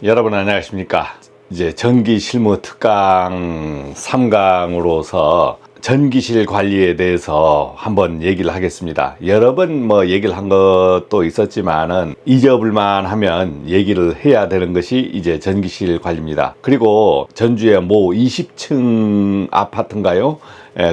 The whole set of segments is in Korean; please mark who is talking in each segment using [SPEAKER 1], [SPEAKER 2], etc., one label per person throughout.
[SPEAKER 1] 여러분 안녕하십니까. 이제 전기 실무 특강 3강으로서 전기실 관리에 대해서 한번 얘기를 하겠습니다. 여러 번 얘기를 한 것도 있었지만은 잊어볼만 하면 얘기를 해야 되는 것이 이제 전기실 관리입니다. 그리고 전주에 20층 아파트인가요?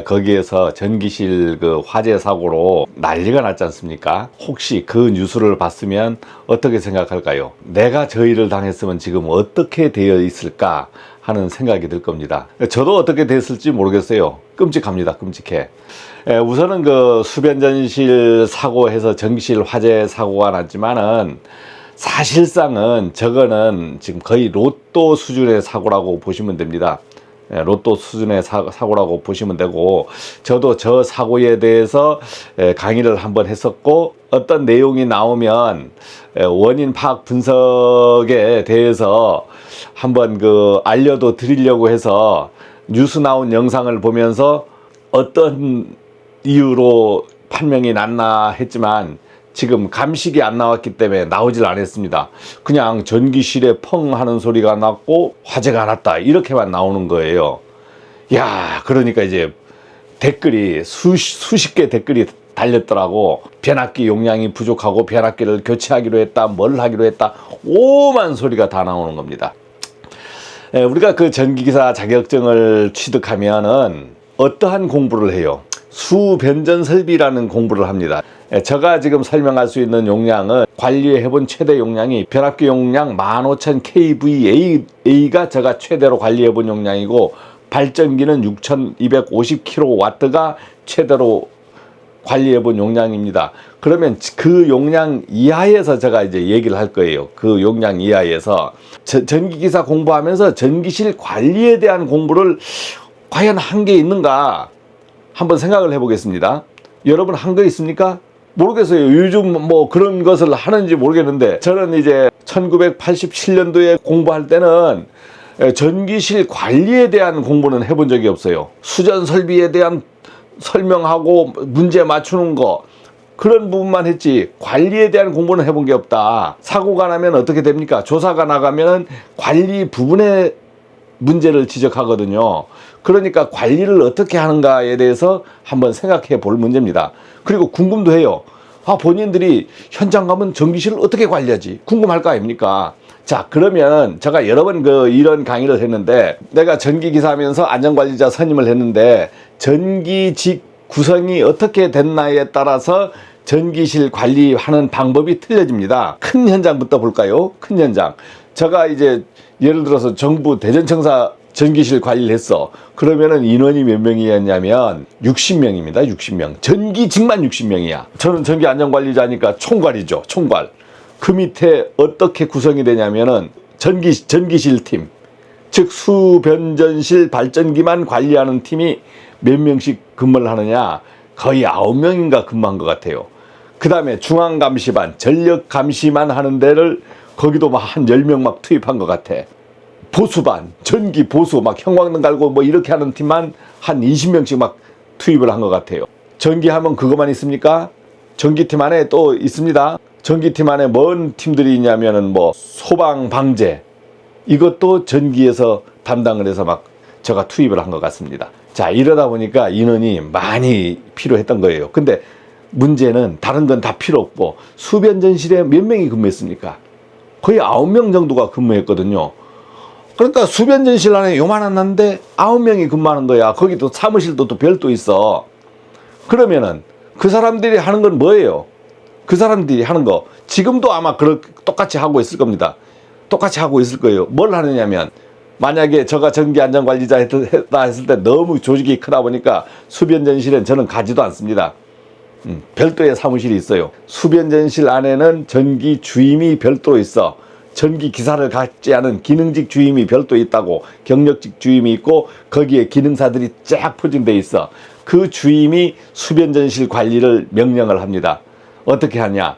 [SPEAKER 1] 거기에서 전기실 그 화재 사고로 난리가 났지 않습니까? 혹시 그 뉴스를 봤으면 어떻게 생각할까요? 내가 저 일을 당했으면 지금 어떻게 되어 있을까 하는 생각이 들 겁니다. 저도 어떻게 됐을지 모르겠어요. 끔찍합니다. 끔찍해. 우선은 그 수변전실 사고해서 전기실 화재 사고가 났지만은 사실상은 저거는 지금 거의 로또 수준의 사고라고 보시면 됩니다. 로또 수준의 사고라고 보시면 되고, 저도 저 사고에 대해서 강의를 한번 했었고, 어떤 내용이 나오면 원인 파악 분석에 대해서 한번 알려도 드리려고 해서 뉴스 나온 영상을 보면서 어떤 이유로 판명이 났나 했지만 지금 감식이 안 나왔기 때문에 나오질 않았습니다. 그냥 전기실에 펑 하는 소리가 났고 화재가 났다 이렇게만 나오는 거예요. 야, 그러니까 이제 댓글이 수십 개 댓글이 달렸더라고. 변압기 용량이 부족하고 변압기를 교체하기로 했다, 뭘 하기로 했다, 오만 소리가 다 나오는 겁니다. 우리가 그 전기기사 자격증을 취득하면은 어떠한 공부를 해요? 수변전 설비라는 공부를 합니다. 제가 지금 설명할 수 있는 용량은 관리해본 최대 용량이 변압기 용량 15,000 kVA가 제가 최대로 관리해본 용량이고, 발전기는 6,250kW가 최대로 관리해본 용량입니다. 그러면 그 용량 이하에서 제가 이제 얘기를 할 거예요. 그 용량 이하에서 전기기사 공부하면서 전기실 관리에 대한 공부를 과연 한 게 있는가 한번 생각을 해보겠습니다. 여러분 한 거 있습니까? 모르겠어요. 요즘 그런 것을 하는지 모르겠는데, 저는 이제 1987년도에 공부할 때는 전기실 관리에 대한 공부는 해본 적이 없어요. 수전 설비에 대한 설명하고 문제 맞추는 거, 그런 부분만 했지 관리에 대한 공부는 해본 게 없다. 사고가 나면 어떻게 됩니까? 조사가 나가면 관리 부분에 문제를 지적하거든요. 그러니까 관리를 어떻게 하는가에 대해서 한번 생각해 볼 문제입니다. 그리고 궁금도 해요. 본인들이 현장 가면 전기실을 어떻게 관리하지? 궁금할 거 아닙니까? 자, 그러면 제가 여러 번 이런 강의를 했는데, 내가 전기기사하면서 안전관리자 선임을 했는데, 전기직 구성이 어떻게 됐나에 따라서 전기실 관리하는 방법이 틀려집니다. 큰 현장부터 볼까요? 큰 현장. 제가 이제 예를 들어서 정부 대전청사 전기실 관리를 했어. 그러면은 인원이 몇 명이었냐면 60명입니다. 60명. 전기직만 60명이야. 저는 전기안전관리자니까 총괄이죠. 총괄. 그 밑에 어떻게 구성이 되냐면은 전기실 팀, 즉 수변전실 발전기만 관리하는 팀이 몇 명씩 근무를 하느냐? 거의 9명인가 근무한 것 같아요. 그 다음에 중앙감시반, 전력감시만 하는 데를 거기도 한 10명 투입한 것 같아. 보수반, 전기 보수 형광등 달고 이렇게 하는 팀만 한 20명씩 투입을 한 것 같아요. 전기하면 그것만 있습니까? 전기팀 안에 또 있습니다. 전기팀 안에 뭔 팀들이 있냐면은 소방방재, 이것도 전기에서 담당을 해서 제가 투입을 한 것 같습니다. 자, 이러다 보니까 인원이 많이 필요했던 거예요. 근데 문제는 다른 건 다 필요 없고, 수변전실에 몇 명이 근무했습니까? 거의 9명 정도가 근무했거든요. 그러니까 수변전실 안에 요만한 한데 9명이 근무하는 거야. 거기도 사무실도 또 별도 있어. 그러면은 그 사람들이 하는 건 뭐예요? 그 사람들이 하는 거 지금도 아마 똑같이 하고 있을 겁니다. 똑같이 하고 있을 거예요. 뭘 하느냐면, 만약에 제가 전기안전관리자 했다 했을 때 너무 조직이 크다 보니까 수변전실엔 저는 가지도 않습니다. 별도의 사무실이 있어요. 수변전실 안에는 전기 주임이 별도로 있어. 전기 기사를 갖지 않은 기능직 주임이 별도 있다고, 경력직 주임이 있고, 거기에 기능사들이 쫙 포진돼 있어. 그 주임이 수변전실 관리를 명령을 합니다. 어떻게 하냐?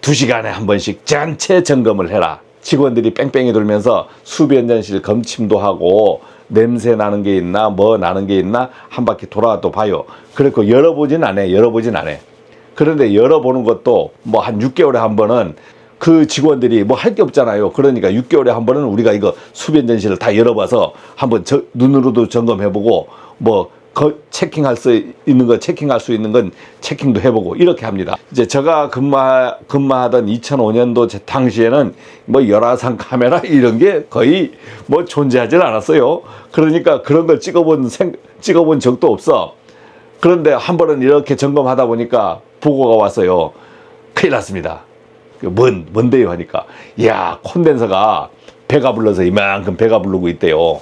[SPEAKER 1] 2시간에 한 번씩 전체 점검을 해라. 직원들이 뺑뺑이 돌면서 수변전실 검침도 하고, 냄새 나는 게 있나 나는 게 있나 한 바퀴 돌아도 봐요. 그리고 열어보진 않아. 그런데 열어보는 것도 한 6개월에 한 번은 그 직원들이 뭐 할 게 없잖아요. 그러니까 6개월에 한 번은 우리가 이거 수변 전시를 다 열어봐서 한번 눈으로도 점검해보고 뭐 체킹할 수 있는 거 체킹할 수 있는 건 체킹도 해보고 이렇게 합니다. 이제 제가 근무하던 2005년도 당시에는 뭐 열화상 카메라 이런 게 거의 뭐 존재하지 않았어요. 그러니까 그런 걸 찍어본 적도 없어. 그런데 한 번은 이렇게 점검하다 보니까 보고가 왔어요. 큰일 났습니다. 뭔데요 하니까, 이야, 콘덴서가 배가 불러서 이만큼 배가 부르고 있대요.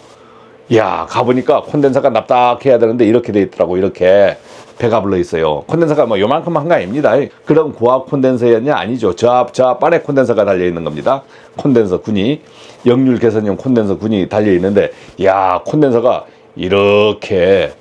[SPEAKER 1] 이야, 가보니까 콘덴서가 납작해야 되는데 이렇게 돼 있더라고. 이렇게 배가 불러 있어요. 콘덴서가 뭐 요만큼 한 거 아닙니다. 그럼 고압 콘덴서였냐? 아니죠. 저 앞안에 콘덴서가 달려 있는 겁니다. 콘덴서 군이, 역률 개선용 콘덴서 군이 달려 있는데, 이야, 콘덴서가 이렇게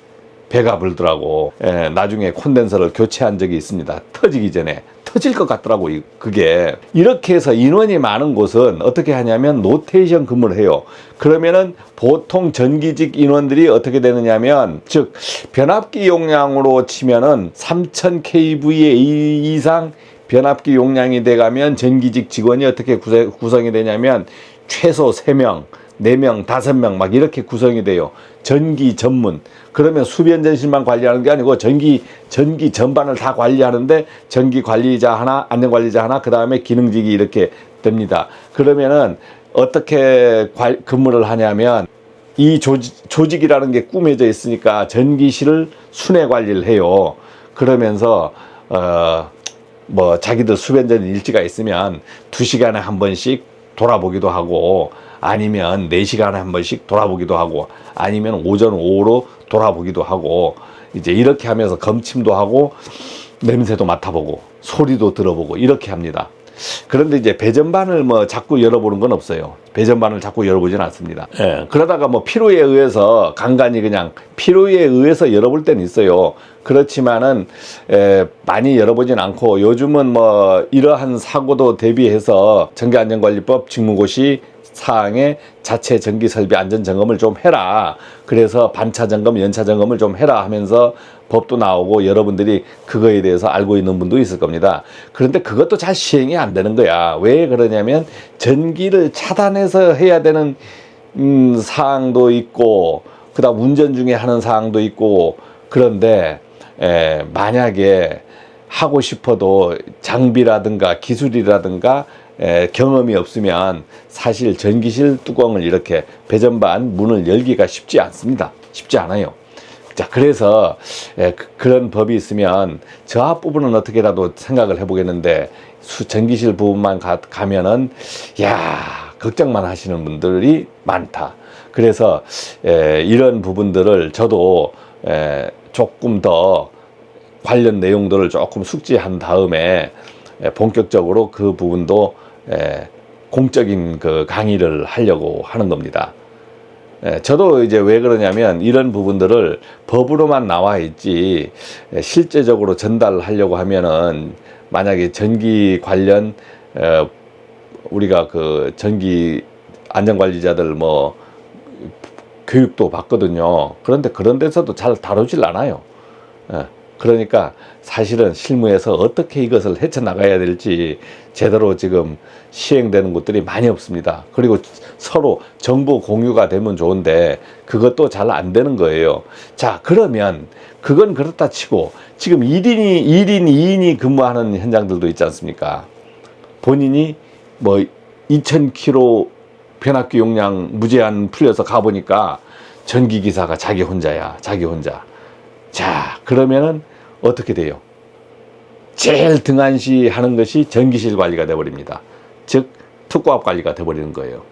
[SPEAKER 1] 배가 불더라고. 예, 나중에 콘덴서를 교체한 적이 있습니다. 터지기 전에. 터질 것 같더라고. 그게 이렇게 해서 인원이 많은 곳은 어떻게 하냐면 로테이션 근무를 해요. 그러면은 보통 전기직 인원들이 어떻게 되느냐면, 즉 변압기 용량으로 치면은 3000kVA 이상 변압기 용량이 돼가면 전기직 직원이 어떻게 구성이 되냐면 최소 3명, 4명, 5명 막 이렇게 구성이 돼요. 전기 전문. 그러면 수변 전실만 관리하는 게 아니고 전기 전반을 다 관리하는데 전기 관리자 하나, 안전 관리자 하나, 그 다음에 기능직이 이렇게 됩니다. 그러면은 어떻게 근무를 하냐면, 이 조직이라는 게 꾸며져 있으니까 전기실을 순회 관리를 해요. 그러면서 뭐 자기들 수변전 일지가 있으면 2시간에 한 번씩 돌아보기도 하고, 아니면 4시간에 한 번씩 돌아보기도 하고, 아니면 오전 오후로 돌아보기도 하고, 이제 이렇게 하면서 검침도 하고 냄새도 맡아보고 소리도 들어보고 이렇게 합니다. 그런데 이제 배전반을 뭐 자꾸 열어보는 건 없어요. 배전반을 자꾸 열어보진 않습니다. 예, 그러다가 뭐 필요에 의해서 간간히 그냥 필요에 의해서 열어볼 때는 있어요. 그렇지만은 많이 열어보진 않고, 요즘은 뭐 이러한 사고도 대비해서 전기안전관리법 직무고시 사항에 자체 전기설비 안전점검을 좀 해라. 그래서 반차점검, 연차점검을 좀 해라 하면서 법도 나오고 여러분들이 그거에 대해서 알고 있는 분도 있을 겁니다. 그런데 그것도 잘 시행이 안 되는 거야. 왜 그러냐면 전기를 차단해서 해야 되는 사항도 있고, 그다음 운전 중에 하는 사항도 있고, 그런데 만약에 하고 싶어도 장비라든가 기술이라든가 경험이 없으면 사실 전기실 뚜껑을 이렇게 배전반 문을 열기가 쉽지 않습니다. 쉽지 않아요. 자, 그래서 그런 법이 있으면 저 앞부분은 어떻게라도 생각을 해보겠는데, 전기실 부분만 가면은 야, 걱정만 하시는 분들이 많다. 그래서 이런 부분들을 저도 조금 더 관련 내용들을 조금 숙지한 다음에 본격적으로 그 부분도 공적인 그 강의를 하려고 하는 겁니다. 저도 이제 왜 그러냐면, 이런 부분들을 법으로만 나와 있지 실제적으로 전달하려고 하면은, 만약에 전기 관련 우리가 그 전기 안전관리자들 뭐 교육도 받거든요. 그런데 그런 데서도 잘 다루질 않아요. 그러니까 사실은 실무에서 어떻게 이것을 헤쳐나가야 될지 제대로 지금 시행되는 곳들이 많이 없습니다. 그리고 서로 정보 공유가 되면 좋은데 그것도 잘 안 되는 거예요. 자, 그러면 그건 그렇다 치고, 지금 1인 2인이 근무하는 현장들도 있지 않습니까? 본인이 뭐 2000km 변압기 용량 무제한 풀려서 가보니까 전기기사가 자기 혼자야. 자기 혼자. 자, 그러면은 어떻게 돼요? 제일 등한시 하는 것이 전기실 관리가 돼버립니다. 즉 특고압 관리가 돼버리는 거예요.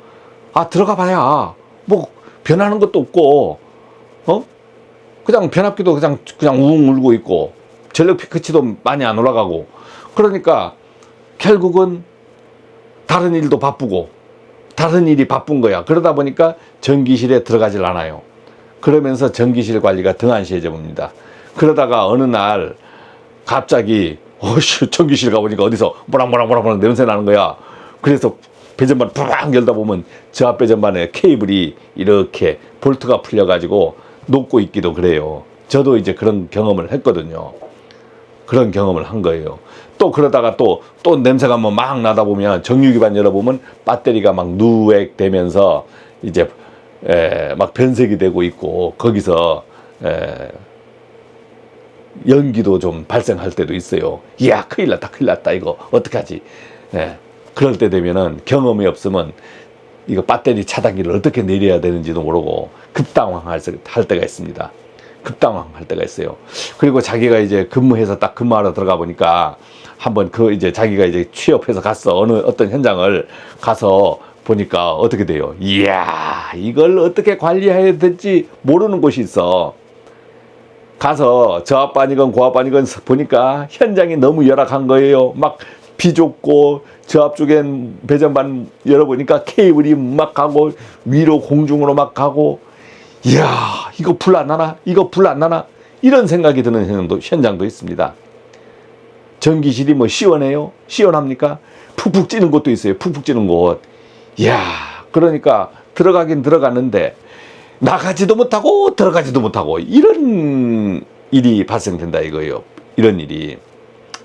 [SPEAKER 1] 아, 들어가 봐야 뭐 변하는 것도 없고, 그냥 변압기도 그냥 웅 울고 있고, 전력 피크치도 많이 안 올라가고, 그러니까 결국은 다른 일도 바쁘고 다른 일이 바쁜 거야. 그러다 보니까 전기실에 들어가질 않아요. 그러면서 전기실 관리가 등한시해져 봅니다. 그러다가 어느 날 갑자기 전기실 가보니까 어디서 모락모락 냄새 나는 거야. 그래서 배전반 푸락 열다 보면 저 앞 배전반에 케이블이 이렇게 볼트가 풀려가지고 녹고 있기도 그래요. 저도 이제 그런 경험을 했거든요. 그런 경험을 한 거예요. 또 그러다가 또 냄새가 뭐 막 나다 보면 정유기반 열어보면 배터리가 막 누액되면서 이제 막 변색이 되고 있고 거기서 연기도 좀 발생할 때도 있어요. 이야, 큰일 났다 이거 어떡하지. 그럴 때 되면은 경험이 없으면 이거 배터리 차단기를 어떻게 내려야 되는지도 모르고 급당황할 때가 있습니다. 급당황할 때가 있어요. 그리고 자기가 이제 근무해서 딱 근무하러 들어가 보니까 한번 이제 자기가 이제 취업해서 갔어. 어떤 현장을 가서 보니까 어떻게 돼요? 이야, 이걸 어떻게 관리해야 될지 모르는 곳이 있어. 가서 저압반이건 고압반이건 보니까 현장이 너무 열악한 거예요. 막 비좁고 저 앞쪽엔 배전반 열어보니까 케이블이 막 가고 위로 공중으로 막 가고, 이야, 이거 불 안 나나? 이거 불 안 나나? 이런 생각이 드는 현장도 있습니다. 전기실이 뭐 시원해요? 시원합니까? 푹푹 찌는 곳도 있어요. 푹푹 찌는 곳. 이야, 그러니까 들어가긴 들어갔는데 나가지도 못하고 들어가지도 못하고 이런 일이 발생된다 이거예요. 이런 일이.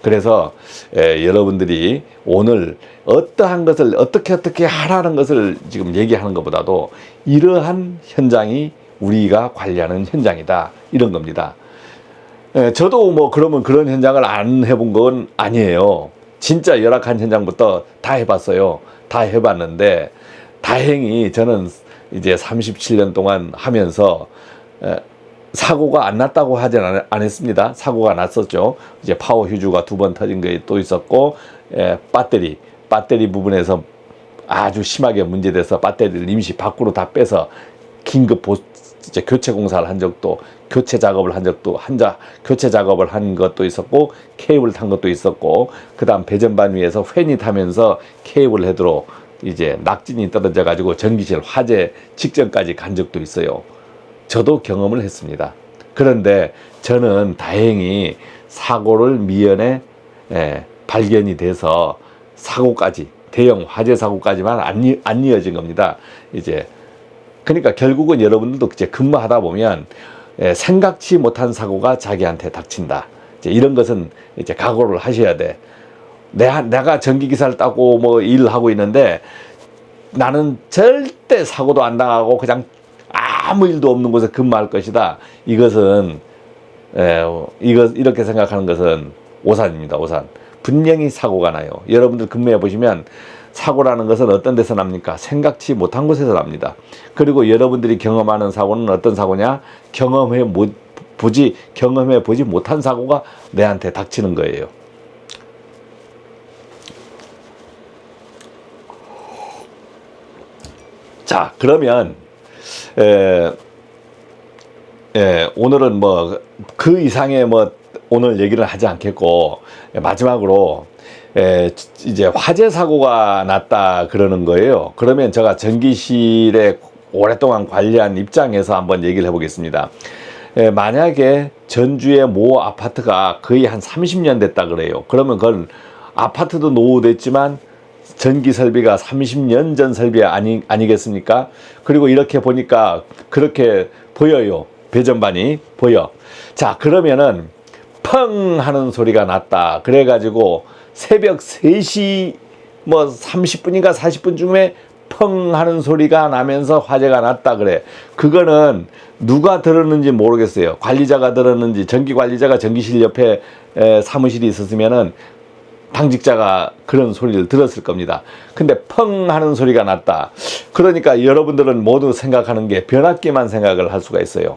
[SPEAKER 1] 그래서 여러분들이 오늘 어떠한 것을 어떻게 하라는 것을 지금 얘기하는 것보다도 이러한 현장이 우리가 관리하는 현장이다, 이런 겁니다. 저도 뭐 그러면 그런 현장을 안 해본 건 아니에요. 진짜 열악한 현장부터 다 해봤어요. 다 해봤는데 다행히 저는 이제 37년 동안 하면서 사고가 안 났다고 하진 않았습니다. 사고가 났었죠. 이제 파워 휴즈가 2번 터진 게 또 있었고, 배터리 부분에서 아주 심하게 문제돼서 배터리를 임시 밖으로 다 빼서 긴급 이제 교체 공사를 한 적도, 교체 작업을 한 것도 있었고, 케이블 탄 것도 있었고, 그다음 배전반 위에서 팬이 타면서 케이블 헤드로 이제 낙진이 떨어져 가지고 전기실 화재 직전까지 간 적도 있어요. 저도 경험을 했습니다. 그런데 저는 다행히 사고를 미연에 발견이 돼서 사고까지, 대형 화재 사고까지만 안 이어진 겁니다. 이제 그러니까 결국은 여러분들도 이제 근무하다 보면 생각지 못한 사고가 자기한테 닥친다. 이제 이런 것은 이제 각오를 하셔야 돼. 내가 전기기사를 따고 뭐 일하고 있는데 나는 절대 사고도 안 당하고 그냥 아무 일도 없는 곳에 근무할 것이다. 이것은 이렇게 생각하는 것은 오산입니다. 오산. 분명히 사고가 나요. 여러분들 근무해 보시면 사고라는 것은 어떤 데서 납니까? 생각지 못한 곳에서 납니다. 그리고 여러분들이 경험하는 사고는 어떤 사고냐? 경험해 보지 못한 사고가 내한테 닥치는 거예요. 자, 그러면 오늘은 뭐 그 이상의 뭐 오늘 얘기를 하지 않겠고, 마지막으로 이제 화재 사고가 났다 그러는 거예요. 그러면 제가 전기실에 오랫동안 관리한 입장에서 한번 얘기를 해보겠습니다. 만약에 전주의 모 아파트가 거의 한 30년 됐다 그래요. 그러면 그건 아파트도 노후됐지만 전기 설비가 30년 전 설비 아니겠습니까? 그리고 이렇게 보니까 그렇게 보여요. 배전반이 보여. 자, 그러면은 펑 하는 소리가 났다. 그래가지고 새벽 3시 뭐 30분인가 40분 중에 펑 하는 소리가 나면서 화재가 났다 그래. 그거는 누가 들었는지 모르겠어요. 관리자가 들었는지, 전기 관리자가 전기실 옆에 사무실이 있었으면은 당직자가 그런 소리를 들었을 겁니다. 근데 펑 하는 소리가 났다. 그러니까 여러분들은 모두 생각하는 게 변압기만 생각을 할 수가 있어요.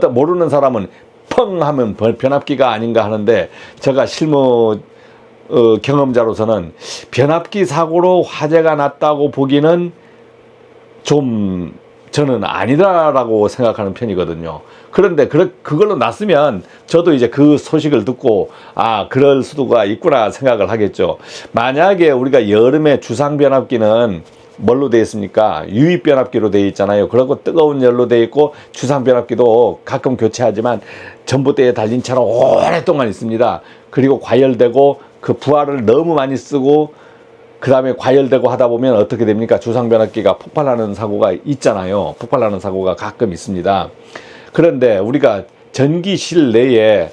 [SPEAKER 1] 모르는 사람은 펑 하면 변압기가 아닌가 하는데, 제가 실무 경험자로서는 변압기 사고로 화재가 났다고 보기는 좀 저는 아니다라고 생각하는 편이거든요. 그런데 그걸로 났으면 저도 이제 그 소식을 듣고 그럴 수도가 있구나 생각을 하겠죠. 만약에 우리가 여름에 주상 변압기는 뭘로 되어 있습니까? 유입 변압기로 되어 있잖아요. 그리고 뜨거운 열로 되어 있고, 주상 변압기도 가끔 교체하지만 전봇대에 달린 차로 오랫동안 있습니다. 그리고 과열되고 그 부하를 너무 많이 쓰고 그 다음에 과열되고 하다 보면 어떻게 됩니까? 주상 변압기가 폭발하는 사고가 있잖아요. 폭발하는 사고가 가끔 있습니다. 그런데 우리가 전기실 내에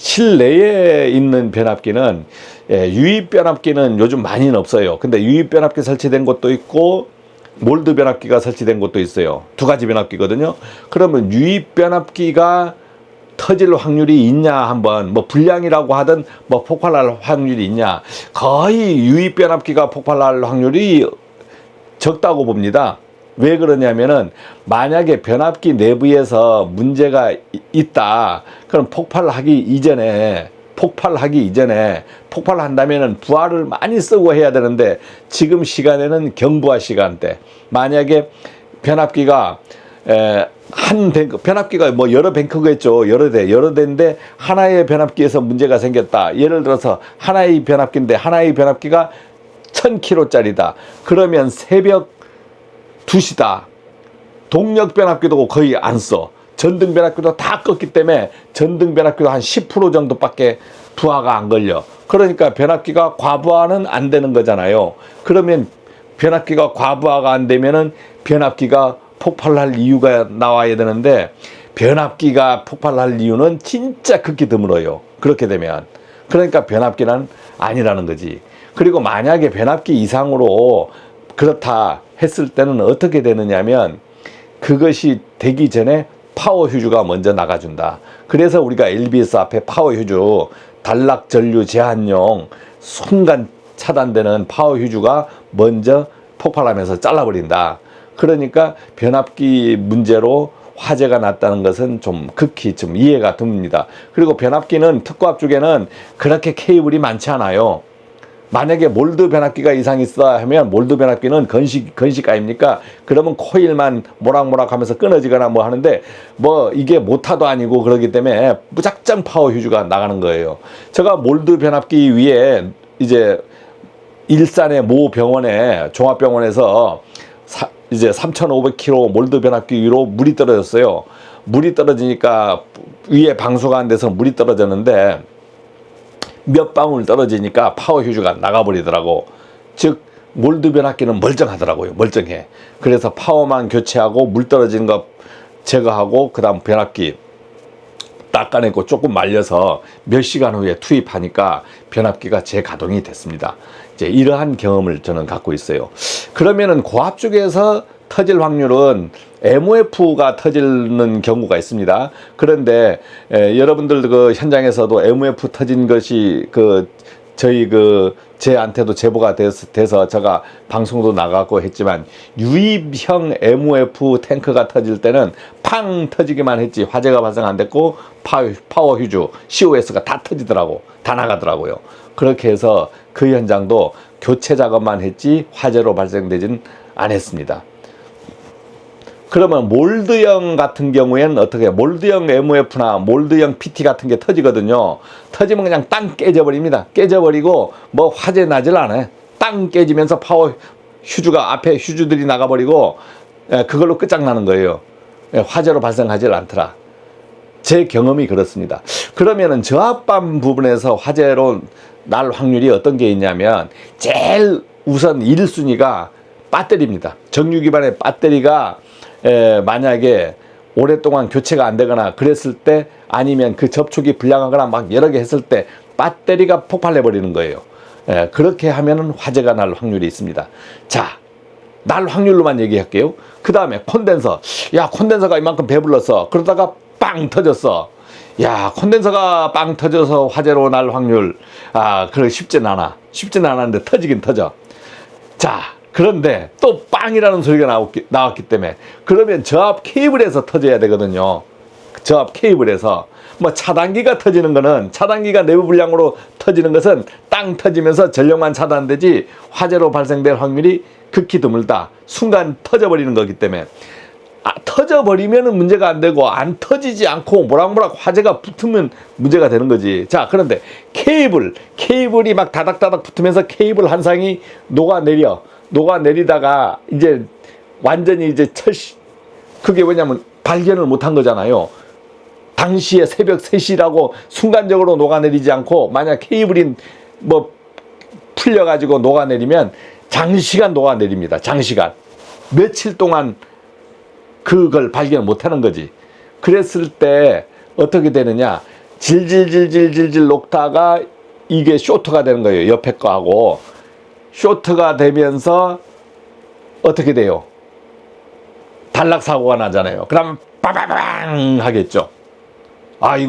[SPEAKER 1] 실내에 있는 변압기는 유입 변압기는 요즘 많이는 없어요. 근데 유입 변압기 설치된 곳도 있고 몰드 변압기가 설치된 곳도 있어요. 두 가지 변압기거든요. 그러면 유입 변압기가 터질 확률이 있냐 한번 뭐 불량이라고 하든 뭐 폭발할 확률이 있냐, 거의 유입 변압기가 폭발할 확률이 적다고 봅니다. 왜 그러냐면은 만약에 변압기 내부에서 문제가 있다, 그럼 폭발하기 이전에 폭발한다면은 부하를 많이 쓰고 해야 되는데, 지금 시간에는 경부하 시간대, 만약에 변압기가 변압기가 뭐 여러 뱅크겠죠. 여러 대인데 하나의 변압기에서 문제가 생겼다. 예를 들어서 하나의 변압기인데 하나의 변압기가 1000kg짜리다. 그러면 새벽 2시다. 동력 변압기도 거의 안 써. 전등 변압기도 다 껐기 때문에 전등 변압기도 한 10% 정도밖에 부하가 안 걸려. 그러니까 변압기가 과부하는 안 되는 거잖아요. 그러면 변압기가 과부하가 안 되면은 변압기가 폭발할 이유가 나와야 되는데, 변압기가 폭발할 이유는 진짜 극히 드물어요. 그렇게 되면. 그러니까 변압기는 아니라는 거지. 그리고 만약에 변압기 이상으로 그렇다 했을 때는 어떻게 되느냐면, 그것이 되기 전에 파워 휴즈가 먼저 나가준다. 그래서 우리가 LBS 앞에 파워 휴즈, 단락 전류 제한용 순간 차단되는 파워 휴즈가 먼저 폭발하면서 잘라버린다. 그러니까 변압기 문제로 화재가 났다는 것은 좀 극히 좀 이해가 듭니다. 그리고 변압기는 특고압 쪽에는 그렇게 케이블이 많지 않아요. 만약에 몰드 변압기가 이상이 있어 하면, 몰드 변압기는 건식 아닙니까? 그러면 코일만 모락모락 하면서 끊어지거나 뭐 하는데, 뭐 이게 모타도 아니고 그러기 때문에 무작정 파워 휴즈가 나가는 거예요. 제가 몰드 변압기 위에 이제 일산의 모 병원에, 종합병원에서 이제 3,500kg 몰드 변압기 위로 물이 떨어졌어요. 물이 떨어지니까 위에 방수가 안 돼서 물이 떨어졌는데, 몇 방울 떨어지니까 파워 휴즈가 나가버리더라고. 즉 몰드 변압기는 멀쩡하더라고요. 멀쩡해. 그래서 파워만 교체하고 물 떨어지는 거 제거하고 그 다음 변압기 닦아내고 조금 말려서 몇 시간 후에 투입하니까 변압기가 재가동이 됐습니다. 이제 이러한 경험을 저는 갖고 있어요. 그러면은 고압 쪽에서 터질 확률은 MOF가 터지는 경우가 있습니다. 그런데 여러분들 그 현장에서도 MOF 터진 것이 제한테도 제보가 돼서 제가 방송도 나가고 했지만, 유입형 MOF 탱크가 터질 때는 팡 터지기만 했지 화재가 발생 안 됐고 파워 휴즈, COS가 다 터지더라고. 다 나가더라고요. 그렇게 해서 그 현장도 교체 작업만 했지 화재로 발생되진 않았습니다. 그러면 몰드형 같은 경우에는 어떻게 해요? 몰드형 MOF나 몰드형 PT 같은 게 터지거든요. 터지면 그냥 땅 깨져버립니다. 깨져버리고 뭐 화재 나질 않아요. 땅 깨지면서 파워 휴즈가 앞에 휴즈들이 나가버리고 그걸로 끝장나는 거예요. 화재로 발생하질 않더라. 제 경험이 그렇습니다. 그러면은 저압반 부분에서 화재로 날 확률이 어떤 게 있냐면, 제일 우선 1순위가 배터리입니다. 정유 기반의 배터리가 만약에 오랫동안 교체가 안 되거나 그랬을 때, 아니면 그 접촉이 불량하거나 막 여러 개 했을 때 배터리가 폭발해 버리는 거예요. 그렇게 하면은 화재가 날 확률이 있습니다. 자, 날 확률로만 얘기할게요. 그 다음에 콘덴서. 야, 콘덴서가 이만큼 배불렀어. 그러다가 빵 터졌어. 야, 콘덴서가 빵 터져서 화재로 날 확률, 그래 쉽진 않았는데 터지긴 터져. 자, 그런데 또 빵이라는 소리가 나왔기 때문에, 그러면 저압 케이블에서 터져야 되거든요. 저압 케이블에서. 뭐 차단기가 터지는 거는, 차단기가 내부 불량으로 터지는 것은 땅 터지면서 전력만 차단되지 화재로 발생될 확률이 극히 드물다. 순간 터져버리는 거기 때문에. 터져버리면 문제가 안 되고, 안 터지지 않고 모락모락 화재가 붙으면 문제가 되는 거지. 자, 그런데 케이블이 막 다닥다닥 붙으면서 케이블 한 쌍이 녹아내리다가 이제 완전히 이제 그게 뭐냐면 발견을 못한 거잖아요. 당시에 새벽 3시라고 순간적으로 녹아내리지 않고, 만약 케이블이 뭐 풀려가지고 녹아내리면 장시간 녹아내립니다. 장시간. 며칠 동안 그걸 발견 못하는 거지. 그랬을 때 어떻게 되느냐, 질질질질질질 녹다가 이게 쇼트가 되는 거예요. 옆에 거하고. 쇼트가 되면서 어떻게 돼요? 단락사고가 나잖아요. 그러면 빠바방 하겠죠. 아, 이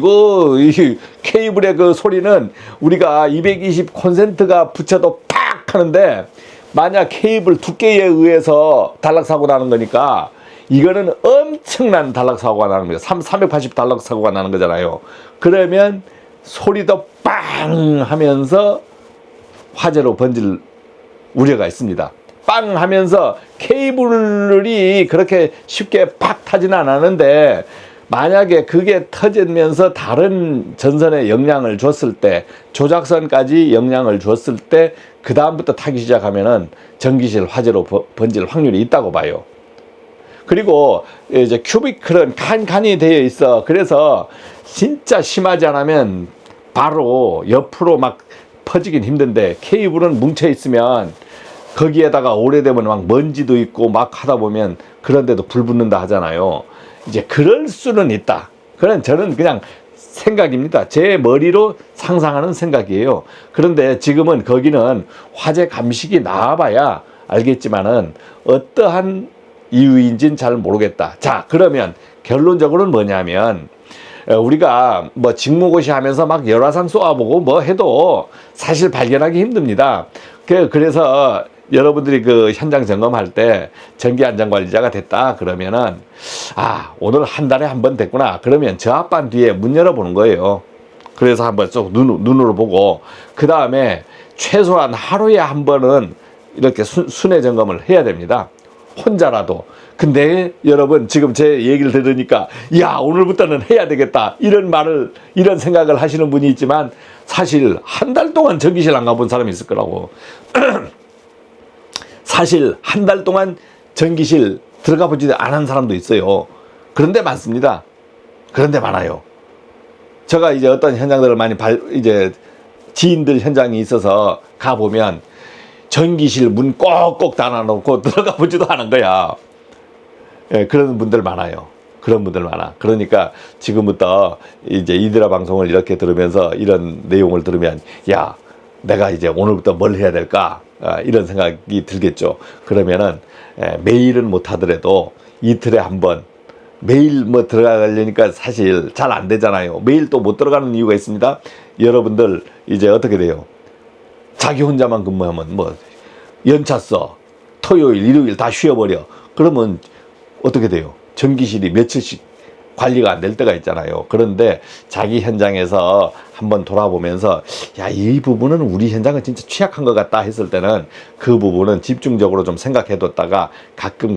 [SPEAKER 1] 케이블의 그 소리는 우리가 220 콘센트가 붙여도 팍 하는데, 만약 케이블 두께에 의해서 단락사고 나는 거니까 이거는 엄청난 단락사고가 나는 거예요. 380 단락사고가 나는 거잖아요. 그러면 소리도 빵 하면서 화재로 번질 우려가 있습니다. 빵 하면서 케이블이 그렇게 쉽게 팍 타지는 않았는데, 만약에 그게 터지면서 다른 전선에 영향을 줬을 때, 조작선까지 영향을 줬을 때, 그 다음부터 타기 시작하면은 전기실 화재로 번질 확률이 있다고 봐요. 그리고 이제 큐비클은 칸칸이 되어 있어. 그래서 진짜 심하지 않으면 바로 옆으로 막 퍼지긴 힘든데, 케이블은 뭉쳐 있으면 거기에다가 오래되면 막 먼지도 있고 막 하다 보면 그런데도 불 붙는다 하잖아요. 이제 그럴 수는 있다. 그건 저는 그냥 생각입니다. 제 머리로 상상하는 생각이에요. 그런데 지금은 거기는 화재 감식이 나와봐야 알겠지만은 어떠한 이유인지는 잘 모르겠다. 자, 그러면 결론적으로는 뭐냐면, 우리가 뭐 직무고시 하면서 막 열화상 쏘아보고 뭐 해도 사실 발견하기 힘듭니다. 그래서 여러분들이 그 현장 점검할 때 전기안전관리자가 됐다 그러면은, 아, 오늘 한 달에 한 번 됐구나. 그러면 저 앞반 뒤에 문 열어보는 거예요. 그래서 한번 쭉 눈으로 보고, 그 다음에 최소한 하루에 한 번은 이렇게 순회 점검을 해야 됩니다. 혼자라도. 근데 여러분, 지금 제 얘기를 들으니까 야, 오늘부터는 해야 되겠다, 이런 생각을 하시는 분이 있지만, 사실 한 달 동안 전기실 안 가본 사람이 있을 거라고. 사실 한 달 동안 전기실 들어가 보지 않은 사람도 있어요. 그런데 많습니다. 그런데 많아요. 제가 이제 어떤 현장들을 많이 이제 지인들 현장이 있어서 가보면 전기실 문 꼭꼭 닫아놓고 들어가 보지도 않은 거야. 예, 그런 분들 많아요. 그런 분들 많아. 그러니까 지금부터 이제 이드라 방송을 이렇게 들으면서 이런 내용을 들으면, 야, 내가 이제 오늘부터 뭘 해야 될까? 이런 생각이 들겠죠. 그러면은 매일은 못 하더라도 이틀에 한 번, 매일 뭐 들어가려니까 사실 잘 안 되잖아요. 매일 또 못 들어가는 이유가 있습니다. 여러분들 이제 어떻게 돼요? 자기 혼자만 근무하면 뭐 연차 써. 토요일, 일요일 다 쉬어버려. 그러면 어떻게 돼요? 전기실이 며칠씩 관리가 안 될 때가 있잖아요. 그런데 자기 현장에서 한번 돌아보면서, 야, 이 부분은 우리 현장은 진짜 취약한 것 같다 했을 때는 그 부분은 집중적으로 좀 생각해뒀다가 가끔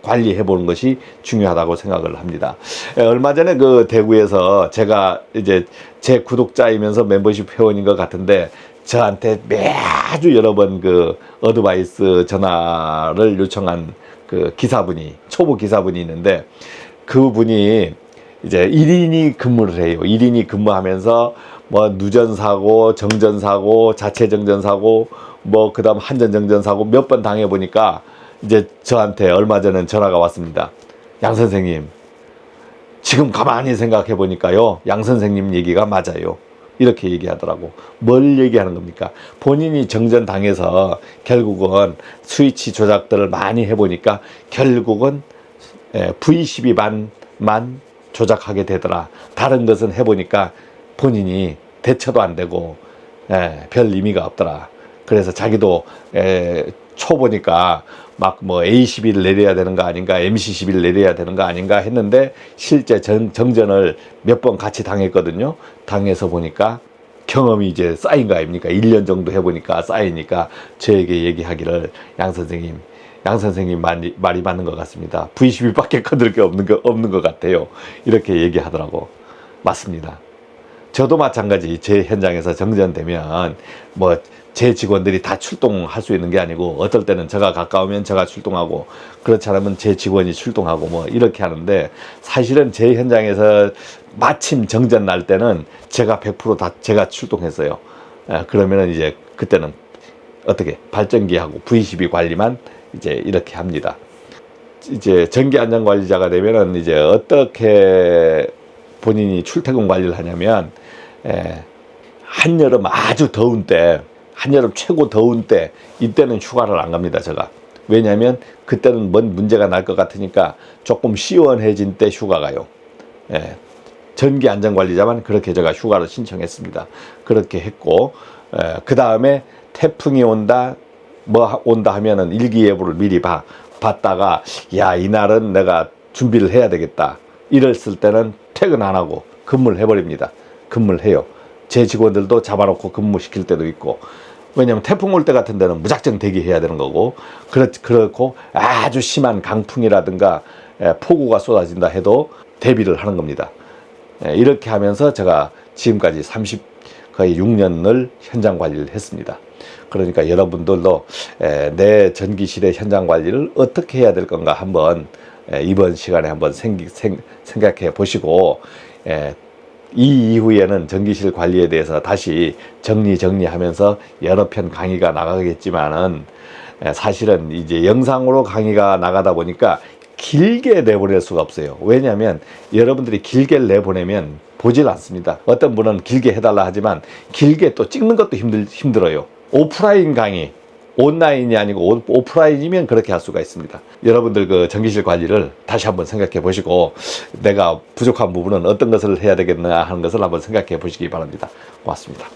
[SPEAKER 1] 관리해보는 것이 중요하다고 생각을 합니다. 얼마 전에 그 대구에서 제가 이제 제 구독자이면서 멤버십 회원인 것 같은데, 저한테 매주 여러 번 그 어드바이스 전화를 요청한 그 초보 기사분이 있는데, 그분이 이제 1인이 근무를 해요. 1인이 근무하면서 뭐 누전사고, 정전사고, 자체정전사고, 뭐 그 다음 한전정전사고 몇 번 당해보니까 이제 저한테 얼마 전에 전화가 왔습니다. 양 선생님, 지금 가만히 생각해 보니까요, 양 선생님 얘기가 맞아요. 이렇게 얘기하더라고. 뭘 얘기하는 겁니까? 본인이 정전 당해서 결국은 스위치 조작들을 많이 해보니까 결국은 V12만만 조작하게 되더라. 다른 것은 해보니까 본인이 대처도 안 되고 별 의미가 없더라. 그래서 자기도 초보니까 막 뭐 A12를 내려야 되는 거 아닌가, MC12를 내려야 되는 거 아닌가 했는데, 실제 정전을 몇 번 같이 당했거든요. 당해서 보니까 경험이 이제 쌓인 거 아닙니까? 1년 정도 해보니까 쌓이니까 저에게 얘기하기를, 양 선생님 말이 맞는 것 같습니다. V12밖에 건들 게 없는 것 같아요. 이렇게 얘기하더라고. 맞습니다. 저도 마찬가지. 제 현장에서 정전되면 뭐 제 직원들이 다 출동할 수 있는 게 아니고, 어떨 때는 제가 가까우면 제가 출동하고, 그렇지 않으면 제 직원이 출동하고 뭐 이렇게 하는데, 사실은 제 현장에서 마침 정전 날 때는 제가 100% 제가 출동했어요. 그러면은 이제 그때는 어떻게 발전기하고 V12 관리만 이제 이렇게 합니다. 이제 전기안전관리자가 되면은 이제 어떻게 본인이 출퇴근 관리를 하냐면 한여름 아주 더운 때, 한여름 최고 더운 때 이때는 휴가를 안 갑니다. 제가. 왜냐하면 그때는 뭔 문제가 날 것 같으니까 조금 시원해진 때 휴가 가요. 전기 안전관리자만 그렇게 제가 휴가를 신청했습니다. 그렇게 했고, 그 다음에 태풍이 온다 뭐 온다 하면은 일기예보를 미리 봤다가 야, 이날은 내가 준비를 해야 되겠다 이랬을 때는 퇴근 안 하고 근무를 해버립니다. 근무를 해요. 제 직원들도 잡아놓고 근무시킬 때도 있고, 왜냐면 태풍 올 때 같은 데는 무작정 대기해야 되는 거고, 그렇고 아주 심한 강풍이라든가 폭우가 쏟아진다 해도 대비를 하는 겁니다. 이렇게 하면서 제가 지금까지 거의 6년을 현장 관리를 했습니다. 그러니까 여러분들도 내 전기실의 현장 관리를 어떻게 해야 될 건가 한번 이번 시간에 한번 생각해 보시고, 이 이후에는 전기실 관리에 대해서 다시 정리하면서 여러 편 강의가 나가겠지만은, 사실은 이제 영상으로 강의가 나가다 보니까 길게 내보낼 수가 없어요. 왜냐하면 여러분들이 길게 내보내면 보질 않습니다. 어떤 분은 길게 해달라 하지만 길게 또 찍는 것도 힘들어요. 오프라인 강의, 온라인이 아니고 오프라인이면 그렇게 할 수가 있습니다. 여러분들 그 전기실 관리를 다시 한번 생각해 보시고, 내가 부족한 부분은 어떤 것을 해야 되겠나 하는 것을 한번 생각해 보시기 바랍니다. 고맙습니다.